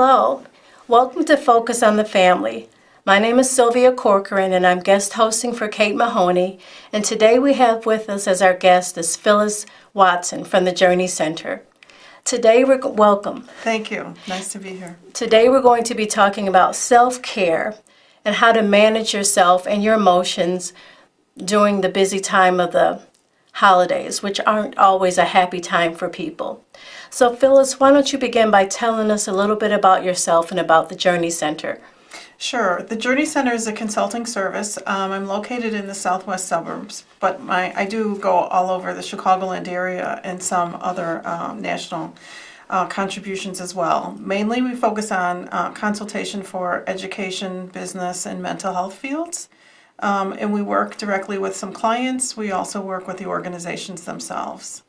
Hello, welcome to Focus on the Family. My name is Sylvia Corcoran and I'm guest hosting for Kate Mahoney, and today we have with us as our guest is Phylis Watson from the Journey Center. Today welcome. Thank you. Nice to be here. Today we're going to be talking about self-care and how to manage yourself and your emotions during the busy time of the holidays, which aren't always a happy time for people. So Phylis, why don't you begin by telling us a little bit about yourself and about the Journey Center? Sure. The Journey Center is a consulting service. I'm located in the southwest suburbs, but I do go all over the Chicagoland area and some other national contributions as well. Mainly we focus on consultation for education, business, and mental health fields. And we work directly with some clients. We also work with the organizations themselves.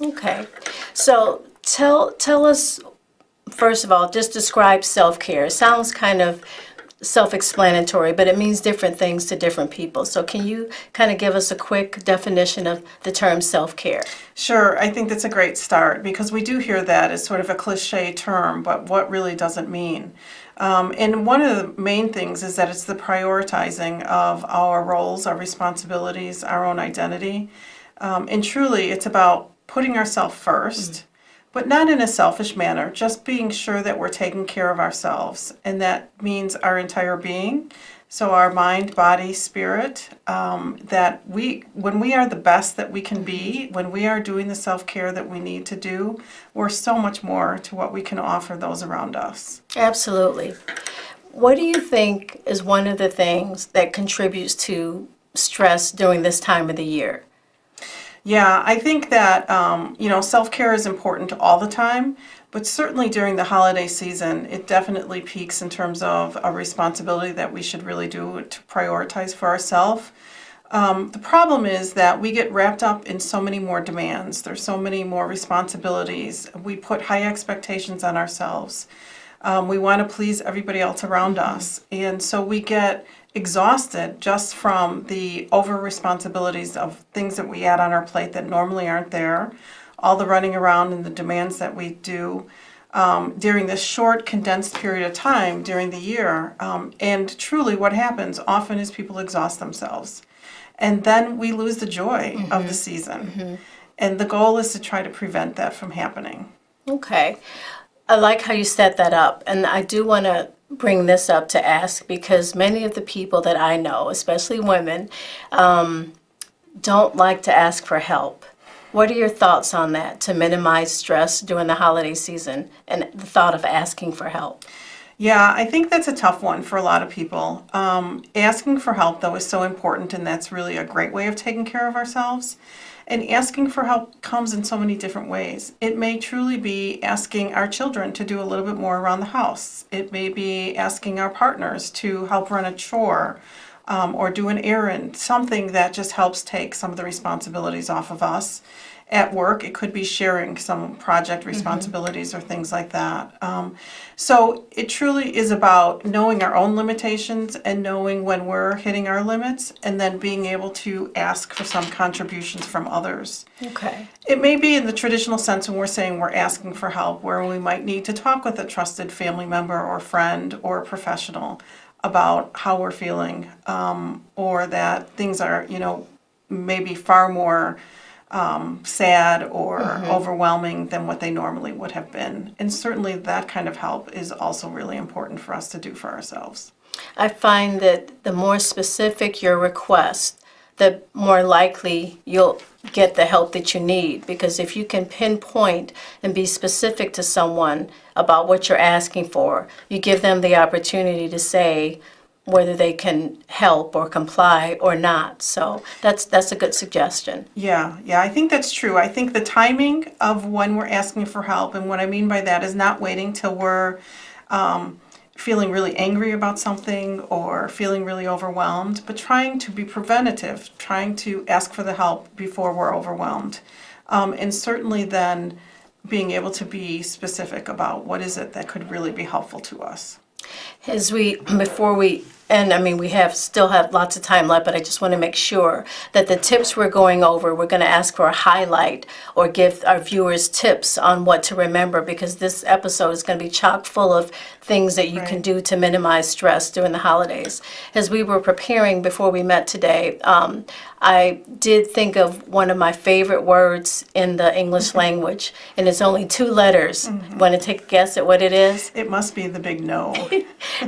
Okay. So tell us, first of all, just describe self-care. It sounds kind of self-explanatory, but it means different things to different people. So can you kind of give us a quick definition of the term self-care? Sure. I think that's a great start because we do hear that as sort of a cliche term, but what really does it mean? And one of the main things is that it's the prioritizing of our roles, our responsibilities, our own identity. And truly, it's about putting ourselves first, but not in a selfish manner, just being sure that we're taking care of ourselves. And that means our entire being. So our mind, body, spirit, that when we are the best that we can be, when we are doing the self-care that we need to do, we're so much more to what we can offer those around us. Absolutely. What do you think is one of the things that contributes to stress during this time of the year? Yeah, I think that, self-care is important all the time, but certainly during the holiday season, it definitely peaks in terms of a responsibility that we should really do to prioritize for ourselves. The problem is that we get wrapped up in so many more demands. There's so many more responsibilities. We put high expectations on ourselves. We want to please everybody else around us. And so we get exhausted just from the over responsibilities of things that we add on our plate that normally aren't there, all the running around and the demands that we do during this short condensed period of time during the year. And truly what happens often is people exhaust themselves. And then we lose the joy of the season. And the goal is to try to prevent that from happening. Okay. I like how you set that up. And I do want to bring this up to ask because many of the people that I know, especially women, don't like to ask for help. What are your thoughts on that to minimize stress during the holiday season and the thought of asking for help? Yeah, I think that's a tough one for a lot of people. Asking for help, though, is so important, and that's really a great way of taking care of ourselves. And asking for help comes in so many different ways. It may truly be asking our children to do a little bit more around the house. It may be asking our partners to help run a chore or do an errand, something that just helps take some of the responsibilities off of us. At work, it could be sharing some project responsibilities or things like that. So it truly is about knowing our own limitations and knowing when we're hitting our limits and then being able to ask for some contributions from others. Okay. It may be in the traditional sense when we're saying we're asking for help, where we might need to talk with a trusted family member or friend or professional about how we're feeling, or that things are, maybe far more sad or overwhelming than what they normally would have been. And certainly that kind of help is also really important for us to do for ourselves. I find that the more specific your request, the more likely you'll get the help that you need. Because if you can pinpoint and be specific to someone about what you're asking for, you give them the opportunity to say whether they can help or comply or not. So that's a good suggestion. Yeah, I think that's true. I think the timing of when we're asking for help, and what I mean by that is not waiting till we're feeling really angry about something or feeling really overwhelmed, but trying to be preventative, trying to ask for the help before we're overwhelmed. And certainly then being able to be specific about what is it that could really be helpful to us. Before we and I mean, still have lots of time left, but I just want to make sure that the tips we're going over, we're going to ask for a highlight or give our viewers tips on what to remember, because this episode is going to be chock full of things that you can Right. do to minimize stress during the holidays. As we were preparing before we met today, I did think of one of my favorite words in the English language, and it's only 2 letters. Want to take a guess at what it is? It must be the big no.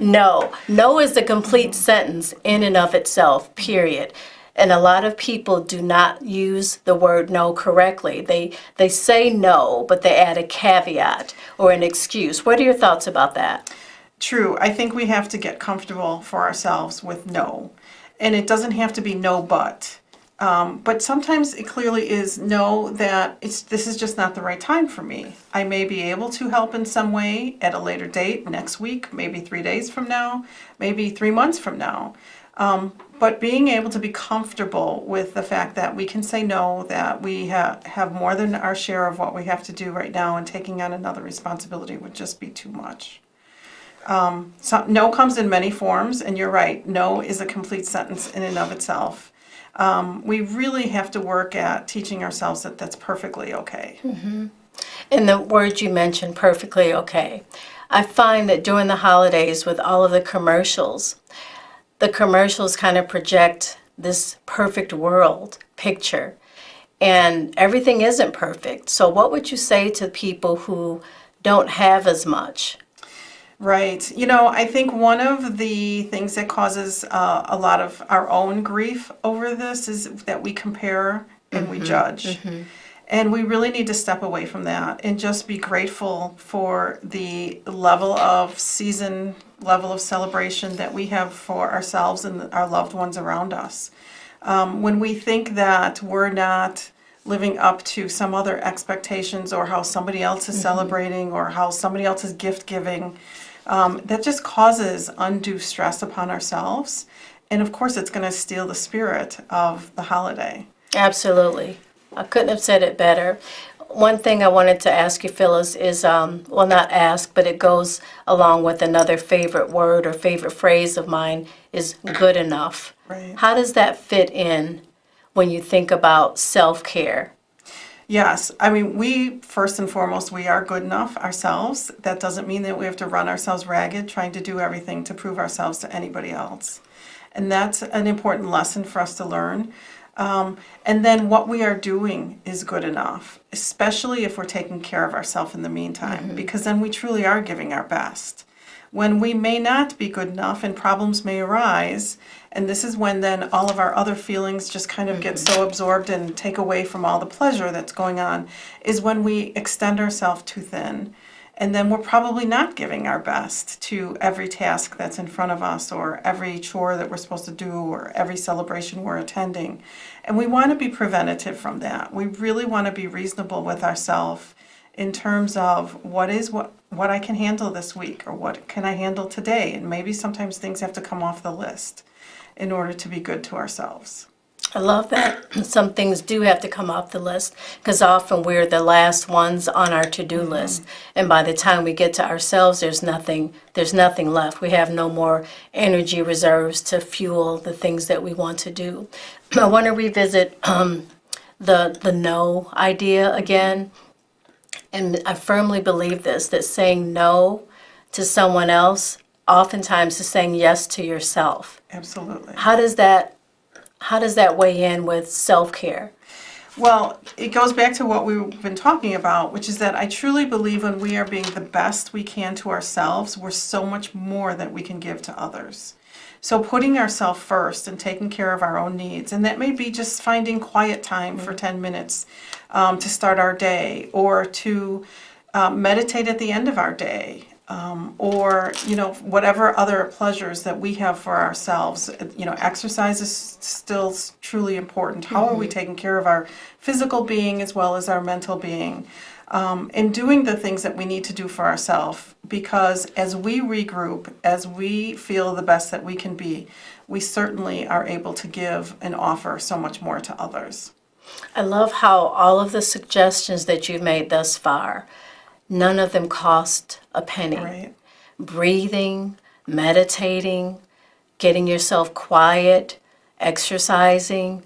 No. No is the complete sentence in and of itself, period. And a lot of people do not use the word no correctly. They say no, but they add a caveat or an excuse. What are your thoughts about that? True. I think we have to get comfortable for ourselves with no. And it doesn't have to be no but. But sometimes it clearly is no, that this is just not the right time for me. I may be able to help in some way at a later date, next week, maybe 3 days from now, maybe 3 months from now. But being able to be comfortable with the fact that we can say no, that we have more than our share of what we have to do right now, and taking on another responsibility would just be too much. So no comes in many forms, and you're right, no is a complete sentence in and of itself. We really have to work at teaching ourselves that that's perfectly okay. And the word you mentioned, perfectly okay. I find that during the holidays with all of the commercials kind of project this perfect world picture. And everything isn't perfect. So what would you say to people who don't have as much? Right. I think one of the things that causes a lot of our own grief over this is that we compare and we judge. And we really need to step away from that and just be grateful for the level of celebration that we have for ourselves and our loved ones around us. When we think that we're not living up to some other expectations, or how somebody else is celebrating, or how somebody else is gift giving, that just causes undue stress upon ourselves. And of course, it's going to steal the spirit of the holiday. Absolutely. I couldn't have said it better. One thing I wanted to ask you, Phyllis, is, well, not ask, but it goes along with another favorite word or favorite phrase of mine, is good enough. Right. How does that fit in when you think about self-care? Yes, I mean, we, first and foremost, we are good enough ourselves. That doesn't mean that we have to run ourselves ragged trying to do everything to prove ourselves to anybody else. And that's an important lesson for us to learn. And then what we are doing is good enough, especially if we're taking care of ourselves in the meantime, because then we truly are giving our best. When we may not be good enough and problems may arise, and this is when then all of our other feelings just kind of get so absorbed and take away from all the pleasure that's going on, is when we extend ourselves too thin. And then we're probably not giving our best to every task that's in front of us, or every chore that we're supposed to do, or every celebration we're attending. And we want to be preventative from that. We really want to be reasonable with ourselves in terms of what I can handle this week, or what can I handle today. And maybe sometimes things have to come off the list in order to be good to ourselves. I love that. Some things do have to come off the list, because often we're the last ones on our to-do list. And by the time we get to ourselves, there's nothing left. We have no more energy reserves to fuel the things that we want to do. I want to revisit the no idea again. And I firmly believe this, that saying no to someone else oftentimes is saying yes to yourself. Absolutely. How does that weigh in with self-care? Well, it goes back to what we've been talking about, which is that I truly believe when we are being the best we can to ourselves, we're so much more that we can give to others. So putting ourselves first and taking care of our own needs, and that may be just finding quiet time for 10 minutes to start our day, or to meditate at the end of our day, or whatever other pleasures that we have for ourselves. Exercise is still truly important. How are we taking care of our physical being as well as our mental being, and doing the things that we need to do for ourselves, because as we regroup, as we feel the best that we can be, we certainly are able to give and offer so much more to others. I love how all of the suggestions that you've made thus far, none of them cost a penny. Right. Breathing, meditating, getting yourself quiet, exercising,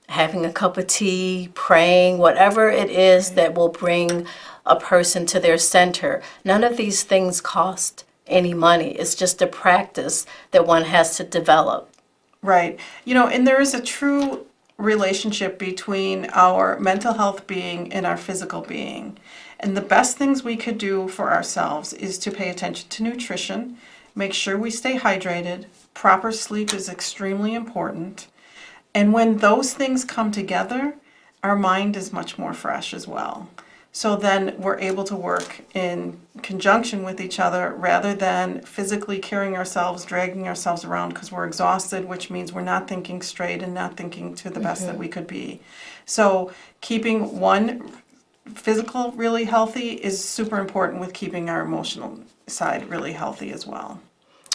having a cup of tea, praying, whatever it is that will bring a person to their center. None of these things cost any money. It's just a practice that one has to develop. Right. And there is a true relationship between our mental health being and our physical being. And the best things we could do for ourselves is to pay attention to nutrition, make sure we stay hydrated. Proper sleep is extremely important. And when those things come together, our mind is much more fresh as well. So then we're able to work in conjunction with each other rather than physically carrying ourselves, dragging ourselves around because we're exhausted, which means we're not thinking straight and not thinking to the best that we could be. So keeping one physical really healthy is super important with keeping our emotional side really healthy as well.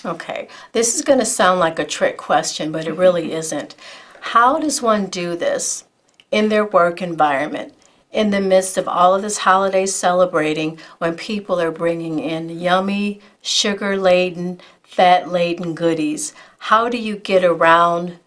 Okay, this is going to sound like a trick question, but it really isn't. How does one do this in their work environment, in the midst of all of this holiday celebrating, when people are bringing in yummy, sugar-laden, fat-laden goodies? How do you get around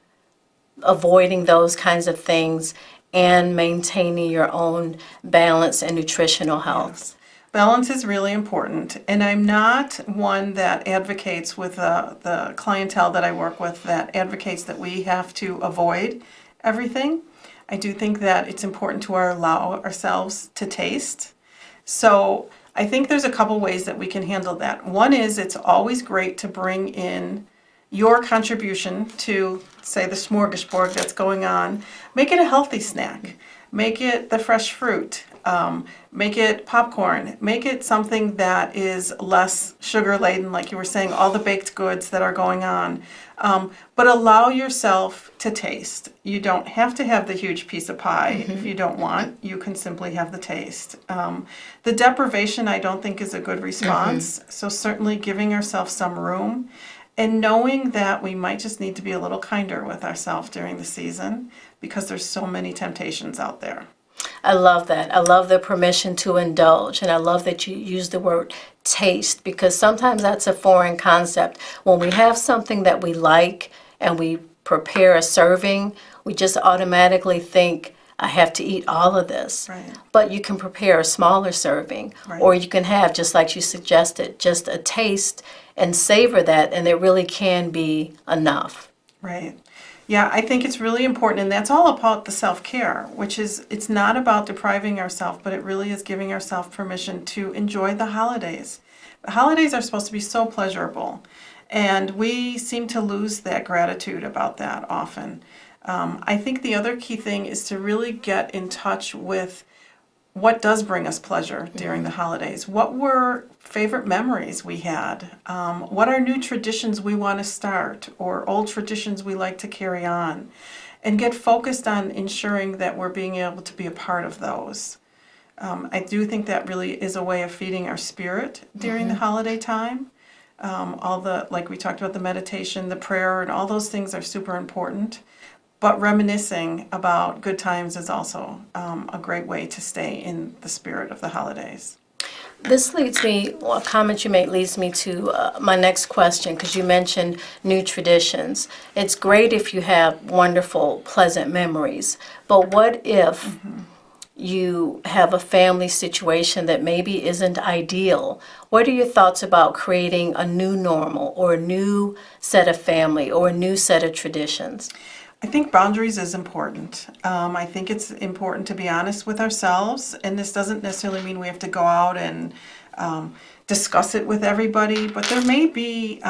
avoiding those kinds of things and maintaining your own balance and nutritional health? Yes. Balance is really important, and I'm not one that advocates with the clientele that I work with that advocates that we have to avoid everything. I do think that it's important to allow ourselves to taste. So I think there's a couple ways that we can handle that. One is it's always great to bring in your contribution to, say, the smorgasbord that's going on. Make it a healthy snack. Make it the fresh fruit. Make it popcorn. Make it something that is less sugar laden, like you were saying, all the baked goods that are going on. But allow yourself to taste. You don't have to have the huge piece of pie if you don't want. You can simply have the taste. The deprivation, I don't think, is a good response. So certainly giving ourselves some room and knowing that we might just need to be a little kinder with ourselves during the season because there's so many temptations out there. I love that. I love the permission to indulge, and I love that you use the word taste because sometimes that's a foreign concept. When we have something that we like and we prepare a serving, we just automatically think, I have to eat all of this. Right. But you can prepare a smaller serving, Right. or you can have, just like you suggested, just a taste and savor that, and it really can be enough. Right. Yeah, I think it's really important, and that's all about the self-care, which is, it's not about depriving ourselves, but it really is giving ourselves permission to enjoy the holidays. The holidays are supposed to be so pleasurable, and we seem to lose that gratitude about that often. I think the other key thing is to really get in touch with what does bring us pleasure during the holidays. What were favorite memories we had? What are new traditions we want to start or old traditions we like to carry on? And get focused on ensuring that we're being able to be a part of those. I do think that really is a way of feeding our spirit during the holiday time. Like we talked about, the meditation, the prayer, and all those things are super important. But reminiscing about good times is also a great way to stay in the spirit of the holidays. This leads me, a comment you made leads me to my next question, because you mentioned new traditions. It's great if you have wonderful, pleasant memories, but what if you have a family situation that maybe isn't ideal? What are your thoughts about creating a new normal or a new set of family or a new set of traditions? I think boundaries is important. I think it's important to be honest with ourselves, and this doesn't necessarily mean we have to go out and discuss it with everybody, but there may be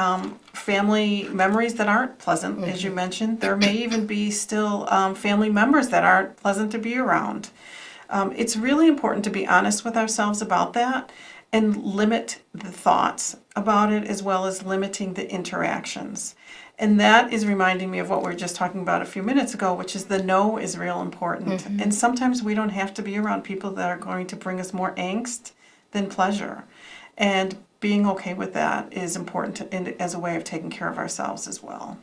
family memories that aren't pleasant, as you mentioned. There may even be still family members that aren't pleasant to be around. It's really important to be honest with ourselves about that and limit the thoughts about it, as well as limiting the interactions. And that is reminding me of what we were just talking about a few minutes ago, which is the no is real important. And sometimes we don't have to be around people that are going to bring us more angst than pleasure. And being okay with that is important as a way of taking care of ourselves as well.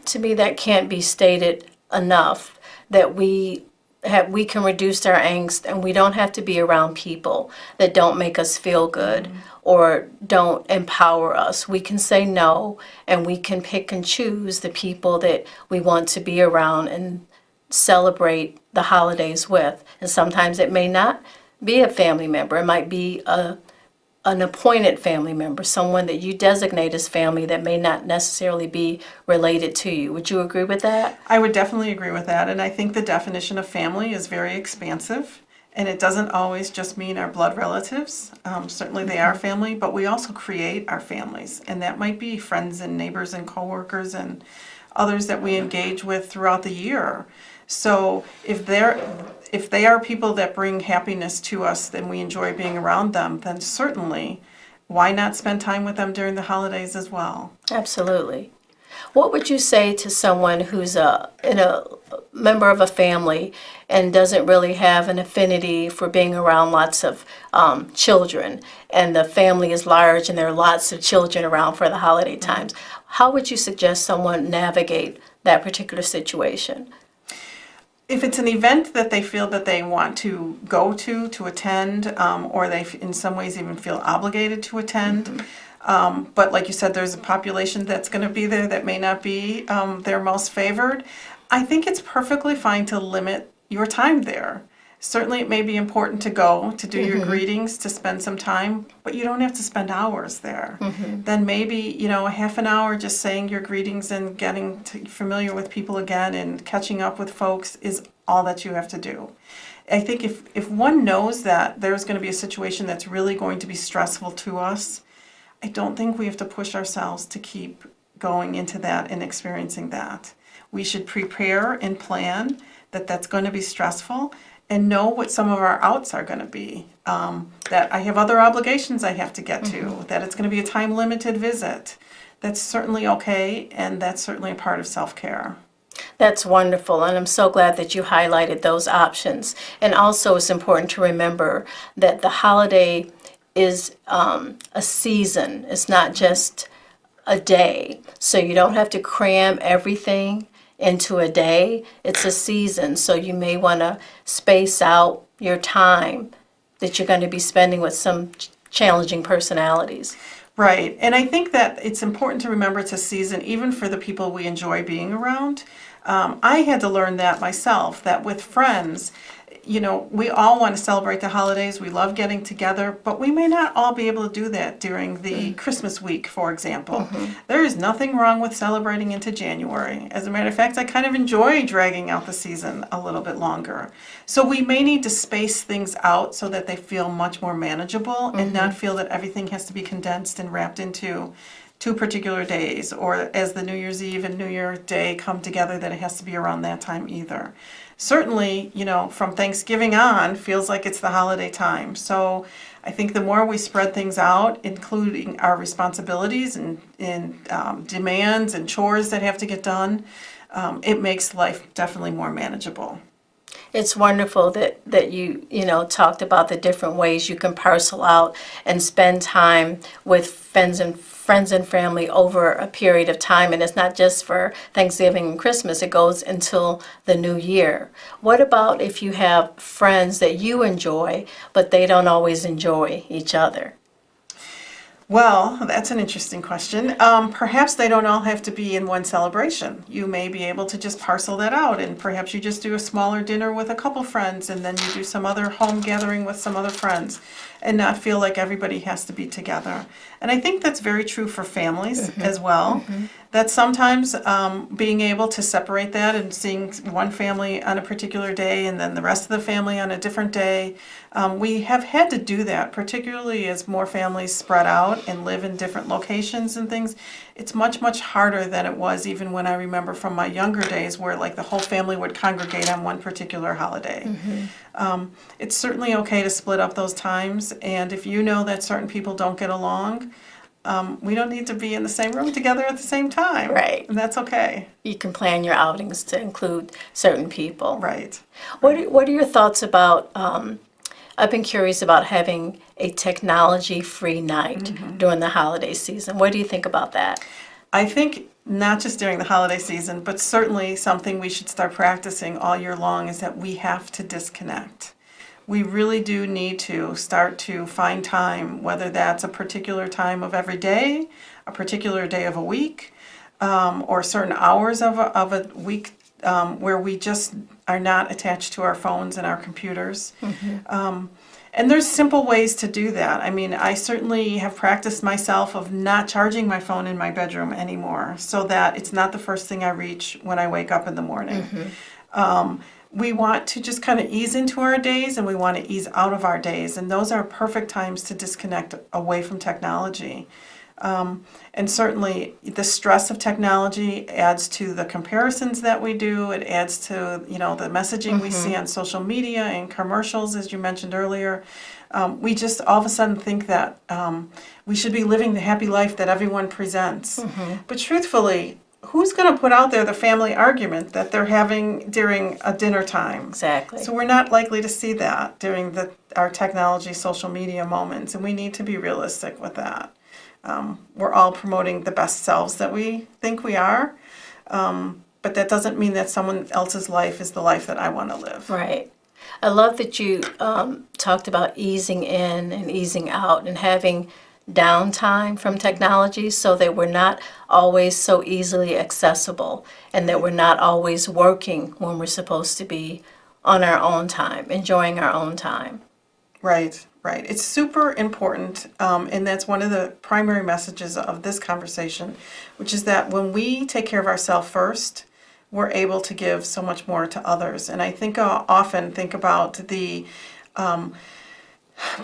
To me, that can't be stated enough, that we can reduce our angst and we don't have to be around people that don't make us feel good or don't empower us. We can say no, and we can pick and choose the people that we want to be around and celebrate the holidays with. And sometimes it may not be a family member. It might be an appointed family member, someone that you designate as family that may not necessarily be related to you. Would you agree with that? I would definitely agree with that. And I think the definition of family is very expansive. And it doesn't always just mean our blood relatives. Certainly they are family, but we also create our families. And that might be friends and neighbors and coworkers and others that we engage with throughout the year. So if they are people that bring happiness to us and we enjoy being around them, then certainly why not spend time with them during the holidays as well? Absolutely. What would you say to someone who's a member of a family and doesn't really have an affinity for being around lots of children, and the family is large and there are lots of children around for the holiday times? How would you suggest someone navigate that particular situation? If it's an event that they feel that they want to go to attend, or they in some ways even feel obligated to attend, but like you said, there's a population that's going to be there that may not be their most favored, I think it's perfectly fine to limit your time there. Certainly it may be important to go, to do your greetings, to spend some time, but you don't have to spend hours there. Then maybe, a half an hour just saying your greetings and getting familiar with people again and catching up with folks is all that you have to do. I think if one knows that there's going to be a situation that's really going to be stressful to us, I don't think we have to push ourselves to keep going into that and experiencing that. We should prepare and plan that that's going to be stressful and know what some of our outs are going to be. That I have other obligations I have to get to, that it's going to be a time-limited visit. That's certainly okay, and that's certainly a part of self-care. That's wonderful, and I'm so glad that you highlighted those options. And also it's important to remember that the holiday is a season. It's not just a day. So you don't have to cram everything into a day. It's a season, so you may want to space out your time that you're going to be spending with some challenging personalities. Right, and I think that it's important to remember it's a season even for the people we enjoy being around. I had to learn that myself, that with friends, we all want to celebrate the holidays. We love getting together, but we may not all be able to do that during the Christmas week, for example. There is nothing wrong with celebrating into January. As a matter of fact, I kind of enjoy dragging out the season a little bit longer. So we may need to space things out so that they feel much more manageable and not feel that everything has to be condensed and wrapped into 2 particular days, or as the New Year's Eve and New Year Day come together, that it has to be around that time either. Certainly, from Thanksgiving on, feels like it's the holiday time. So I think the more we spread things out, including our responsibilities and demands and chores that have to get done, it makes life definitely more manageable. It's wonderful that you talked about the different ways you can parcel out and spend time with friends and family over a period of time. And it's not just for Thanksgiving and Christmas, it goes until the new year. What about if you have friends that you enjoy, but they don't always enjoy each other? Well, that's an interesting question. Perhaps they don't all have to be in one celebration. You may be able to just parcel that out, and perhaps you just do a smaller dinner with a couple friends, and then you do some other home gathering with some other friends, and not feel like everybody has to be together. And I think that's very true for families as well. That sometimes being able to separate that and seeing one family on a particular day and then the rest of the family on a different day, we have had to do that, particularly as more families spread out and live in different locations and things. It's much, much harder than it was even when I remember from my younger days where like the whole family would congregate on one particular holiday. It's certainly okay to split up those times, and if you know that certain people don't get along, we don't need to be in the same room together at the same time. Right. And that's okay. You can plan your outings to include certain people. Right. What are your thoughts about, I've been curious about having a technology-free night during the holiday season. What do you think about that? I think not just during the holiday season, but certainly something we should start practicing all year long is that we have to disconnect. we really do need to start to find time, whether that's a particular time of every day, a particular day of a week, or certain hours of a week where we just are not attached to our phones and our computers. And there's simple ways to do that. I mean, I certainly have practiced myself of not charging my phone in my bedroom anymore so that it's not the first thing I reach when I wake up in the morning. We want to just kind of ease into our days, and we want to ease out of our days. And those are perfect times to disconnect away from technology. And certainly the stress of technology adds to the comparisons that we do. It adds to, the messaging we see on social media and commercials, as you mentioned earlier. We just all of a sudden think that we should be living the happy life that everyone presents. But truthfully, who's going to put out there the family argument that they're having during a dinner time? Exactly. So we're not likely to see that during our technology, social media moments, and we need to be realistic with that. We're all promoting the best selves that we think we are, but that doesn't mean that someone else's life is the life that I want to live. Right. I love that you talked about easing in and easing out and having downtime from technology so that we're not always so easily accessible and that we're not always working when we're supposed to be on our own time, enjoying our own time. Right. It's super important, and that's one of the primary messages of this conversation, which is that when we take care of ourselves first, we're able to give so much more to others. And I think often think about the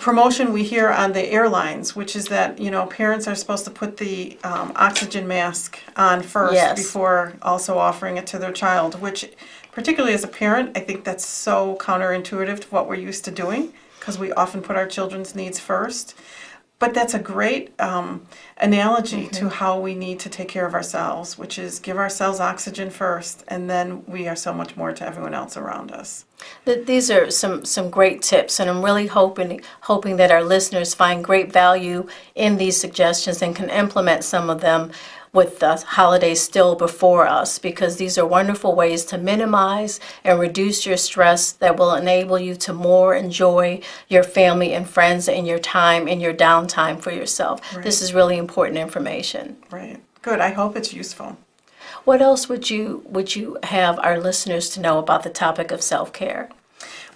promotion we hear on the airlines, which is that, parents are supposed to put the oxygen mask on first before also offering it to their child, which particularly as a parent, I think that's so counterintuitive to what we're used to doing, because we often put our children's needs first. But that's a great analogy to how we need to take care of ourselves, which is give ourselves oxygen first, and then we are so much more to everyone else around us. These are some great tips, and I'm really hoping that our listeners find great value in these suggestions and can implement some of them with the holidays still before us, because these are wonderful ways to minimize and reduce your stress that will enable you to more enjoy your family and friends and your time and your downtime for yourself. Right. This is really important information. Right. Good. I hope it's useful. What else would you have our listeners to know about the topic of self-care?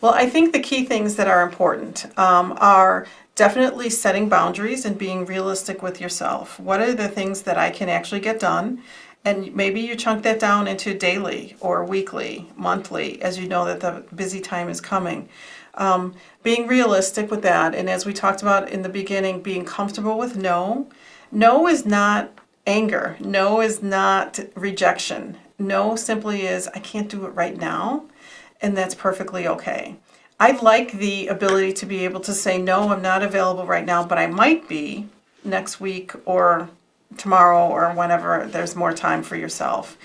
Well, I think the key things that are important are definitely setting boundaries and being realistic with yourself. What are the things that I can actually get done? And maybe you chunk that down into daily or weekly, monthly, as you know that the busy time is coming. Being realistic with that, and as we talked about in the beginning, being comfortable with no. No is not anger. No is not rejection. No simply is, I can't do it right now, and that's perfectly okay. I like the ability to be able to say, no, I'm not available right now, but I might be next week or tomorrow or whenever there's more time for yourself.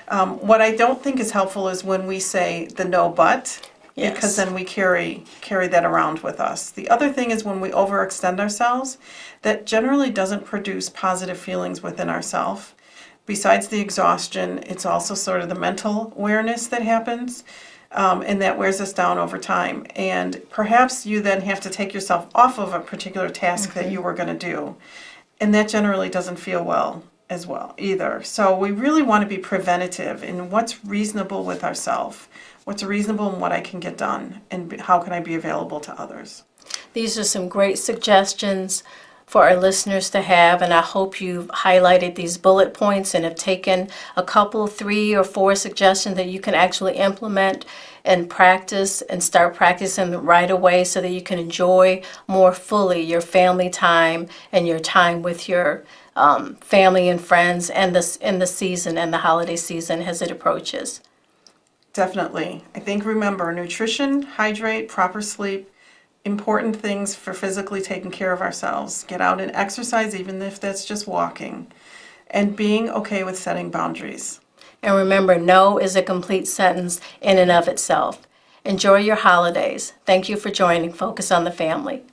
What I don't think is helpful is when we say the no but, because then we carry that around with us. The other thing is when we overextend ourselves, that generally doesn't produce positive feelings within ourselves. Besides the exhaustion, it's also sort of the mental awareness that happens. And that wears us down over time. And perhaps you then have to take yourself off of a particular task that you were going to do. And that generally doesn't feel well either. So we really want to be preventative in what's reasonable with ourselves, what's reasonable in what I can get done, and how can I be available to others. These are some great suggestions for our listeners to have, and I hope you've highlighted these bullet points and have taken a couple, 3 or 4 suggestions that you can actually implement and practice and start practicing right away so that you can enjoy more fully your family time and your time with your family and friends and in the season and the holiday season as it approaches. Definitely. I think remember, nutrition, hydrate, proper sleep, important things for physically taking care of ourselves. Get out and exercise, even if that's just walking. And being okay with setting boundaries. And remember, no is a complete sentence in and of itself. Enjoy your holidays. Thank you for joining Focus on the Family.